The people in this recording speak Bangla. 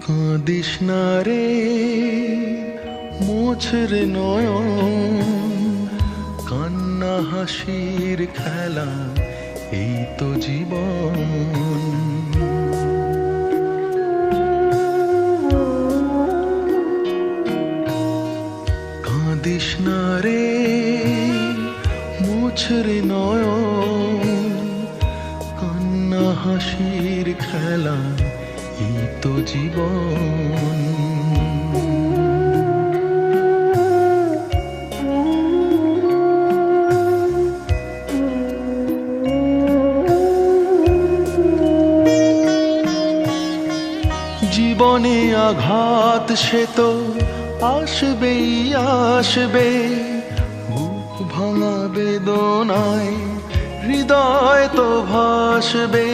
কাঁদিস না রে, মোছরে নয়ন, কান্না হাসির খেলা, এই তো জীবন। কাঁদিস না রে, মোছরে নয়ন, কান্না হাসির খেলা, এই তো জীবন। জীবনে আঘাত সে তো আসবেই আসবে, বুক ভাঙা বেদনায় হৃদয় তো ভাসবে।